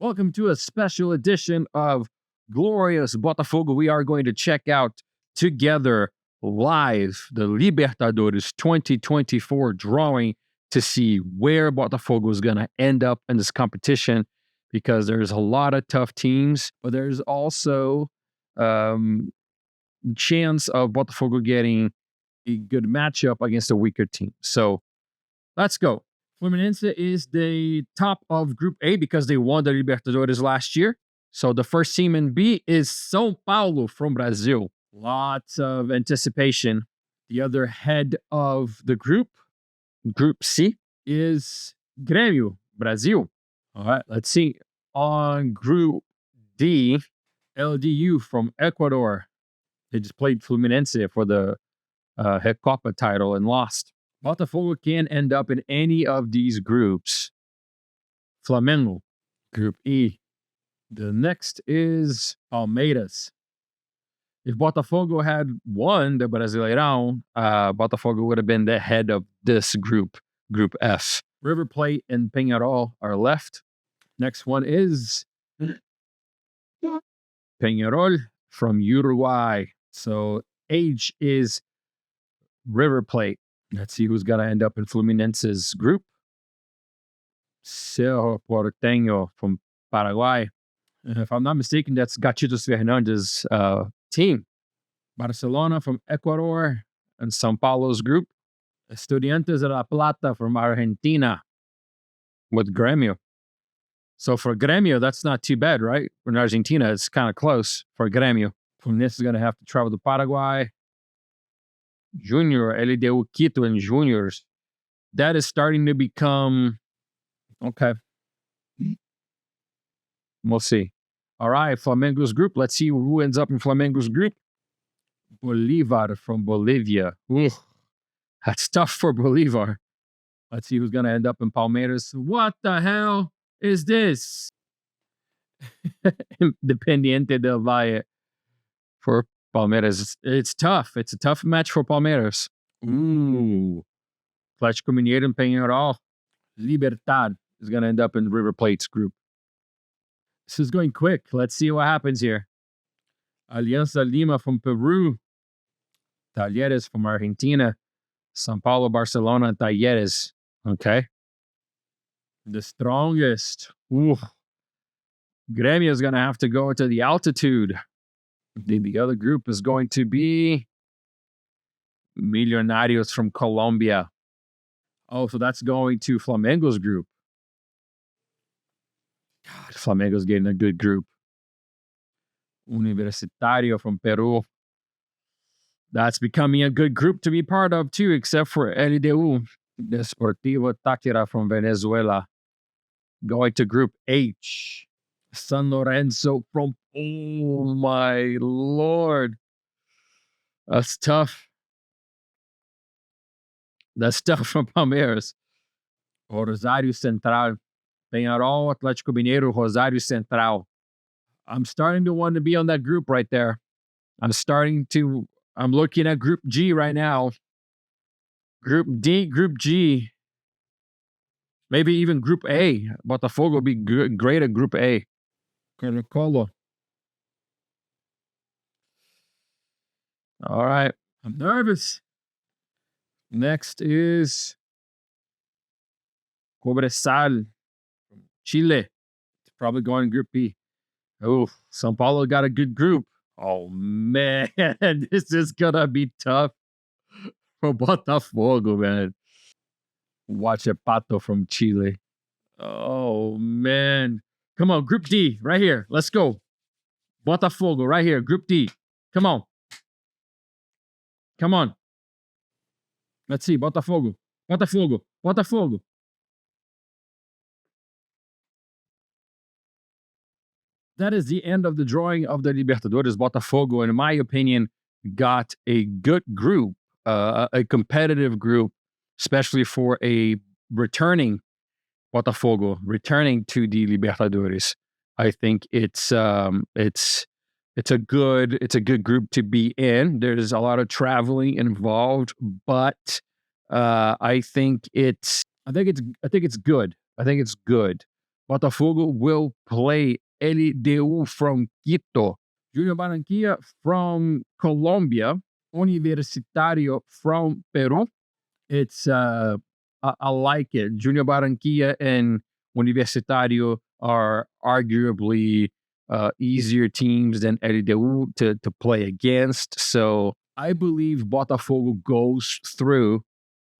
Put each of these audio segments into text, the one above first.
Welcome to a special edition of Glorious Botafogo. We are going to check out together live the Libertadores 2024 drawing to see where Botafogo is going to end up in this competition, because there's a lot of tough teams, but there's also chance of Botafogo getting a good matchup against a weaker team. So let's go. Fluminense is the top of Group A because they won the Libertadores last year. So the first team in B is São Paulo from Brazil. Lots of anticipation. The other head of the group, Group C, is Grêmio, Brazil. All right, let's see. On Group D, LDU from Ecuador. They just played Fluminense for the Recopa title and lost. Botafogo can end up in any of these groups. Flamengo, Group E. The next is Palmeiras. If Botafogo had won the Brasileirão, Botafogo would have been the head of this group, Group F. River Plate and Peñarol are left. Next one is Peñarol from Uruguay. So H is River Plate. Let's see who's going to end up in Fluminense's group. Cerro Porteño from Paraguay. If I'm not mistaken, that's Gachitos Fernandes' team. Barcelona from Ecuador and São Paulo's group. Estudiantes de La Plata from Argentina with Grêmio. So for Grêmio, that's not too bad, right? For Argentina, it's kind of close for Grêmio. Fluminense is going to have to travel to Paraguay. Junior, LDU Quito and juniors. That is starting to become okay. We'll see. All right, Flamengo's group. Let's see who ends up in Flamengo's group. Bolívar from Bolivia. Ugh, that's tough for Bolívar. Let's see who's going to end up in Palmeiras. What the hell is this? Independiente del Valle for Palmeiras. It's tough. It's a tough match for Palmeiras. Ooh. Atlético Mineiro and Peñarol. Libertad is going to end up in River Plate's group. This is going quick. Let's see what happens here. Alianza Lima from Peru. Talleres from Argentina. São Paulo, Barcelona, and Talleres. Okay. The strongest. Ooh. Grêmio is going to have to go to the altitude. The other group is going to be Millonarios from Colombia. Oh, so that's going to Flamengo's group. God, Flamengo's getting a good group. Universitario from Peru. That's becoming a good group to be part of too, except for LDU. Desportivo Táchira from Venezuela. Going to Group H. San Lorenzo from... Oh, my Lord. That's tough. That's tough from Palmeiras. Rosário Central. Peñarol, Atlético Mineiro, Rosário Central. I'm starting to want to be on that group right there. I'm looking at Group G right now. Group D, Group G. Maybe even Group A. Botafogo will be great at Group A. Colo. All right. I'm nervous. Next is Cobresal from Chile. It's probably going Group B. Oh, São Paulo got a good group. Oh, man. This is going to be tough for Botafogo, man. Watch a Pato from Chile. Oh, man. Come on, Group D, right here. Let's go. Botafogo, right here, Group D. Come on. Come on. Let's see, Botafogo. Botafogo. Botafogo. That is the end of the drawing of the Libertadores. Botafogo, in my opinion, got a good group, a competitive group, especially for a returning Botafogo, returning to the Libertadores. I think it's a good group to be in. There's a lot of traveling involved, but I think it's good. I think it's good. Botafogo will play LDU from Quito, Junior Barranquilla from Colombia, Universitario from Peru. It's I like it. Junior Barranquilla and Universitario are arguably easier teams than LDU to play against. So I believe Botafogo goes through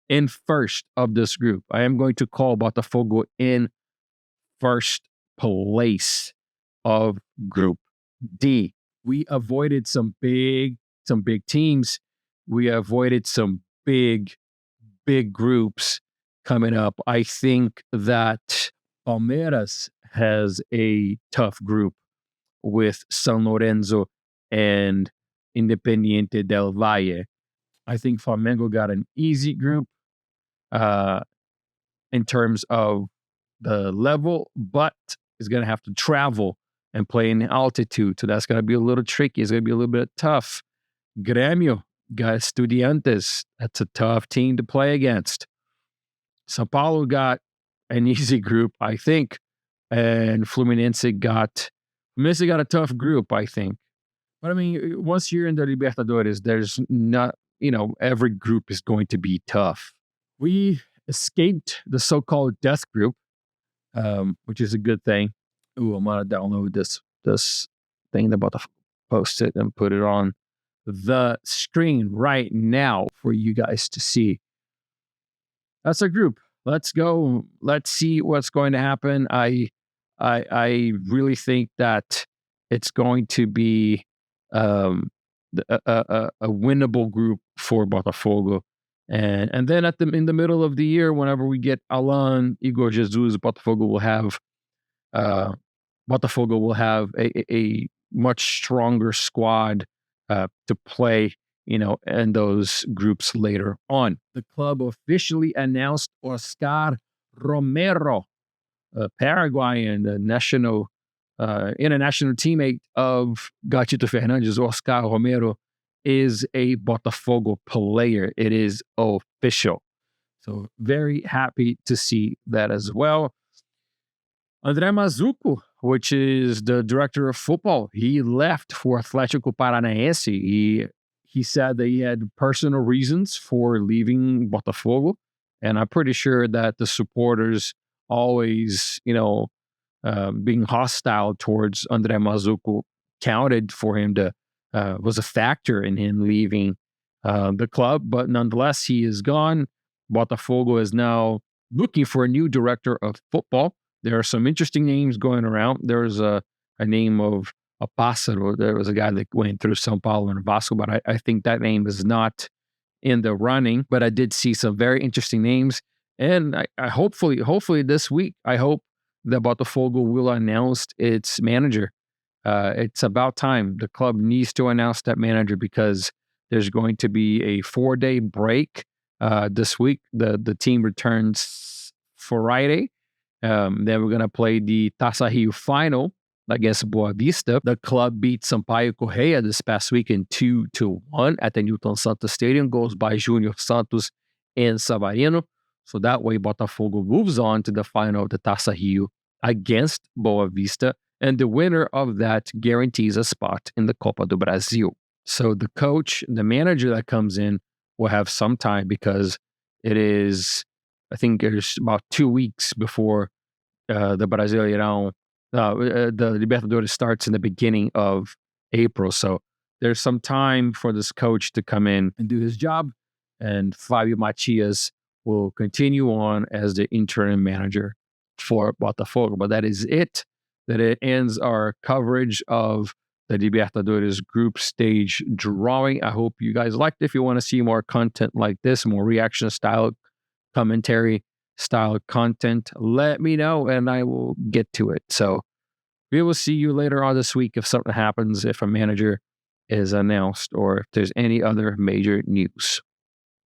in first of this group. I am going to call Botafogo in first place of Group D. We avoided some big teams. We avoided some big groups coming up. I think that Palmeiras has a tough group with San Lorenzo and Independiente del Valle. I think Flamengo got an easy group in terms of the level, but is going to have to travel and play in altitude. So that's going to be a little tricky. It's going to be a little bit tough. Grêmio got Estudiantes. That's a tough team to play against. São Paulo got an easy group, I think. And Fluminense got a tough group, I think. But I mean, once you're in the Libertadores, there's not, every group is going to be tough. We escaped the so-called death group, which is a good thing. Ooh, I'm gonna download this thing that Botafogo posted and put it on the screen right now for you guys to see. That's a group. Let's go. Let's see what's going to happen. I really think that it's going to be a winnable group for Botafogo. And then in the middle of the year, whenever we get Alan, Igor Jesus, Botafogo will have a much stronger squad to play, in those groups later on. The club officially announced Oscar Romero, a Paraguayan, the international teammate of Gatito Fernandes. Oscar Romero is a Botafogo player. It is official. So very happy to see that as well. André Mazuco, which is the director of football, he left for Atlético Paranaense. He said that he had personal reasons for leaving Botafogo, and I'm pretty sure that the supporters always, being hostile towards André Mazuco counted for him to was a factor in him leaving the club. But nonetheless, he is gone. Botafogo is now looking for a new director of football. There are some interesting names going around. There's a name of a Pássaro. There was a guy that went through São Paulo and Vasco, but I think that name is not in the running. But I did see some very interesting names. And I hopefully this week, I hope that Botafogo will announce its manager. It's about time. The club needs to announce that manager because there's going to be a 4-day break this week. The team returns Friday. Then we're going to play the Taça Rio final against Boa Vista. The club beat Sampaio Correia this past weekend 2-1 at the Newton Santos Stadium. Goals by Júnior Santos and Savarino. So that way, Botafogo moves on to the final of the Taça Rio against Boa Vista. And the winner of that guarantees a spot in the Copa do Brasil. So the coach, the manager that comes in will have some time because it is, I think there's about 2 weeks before the Brasileirão, the Libertadores starts in the beginning of April. So there's some time for this coach to come in and do his job. And Fábio Matias will continue on as the interim manager for Botafogo. But that is it. That it ends our coverage of the Libertadores group stage drawing. I hope you guys liked it. If you want to see more content like this, more reaction style, commentary style content, let me know and I will get to it. So we will see you later on this week if something happens, if a manager is announced or if there's any other major news.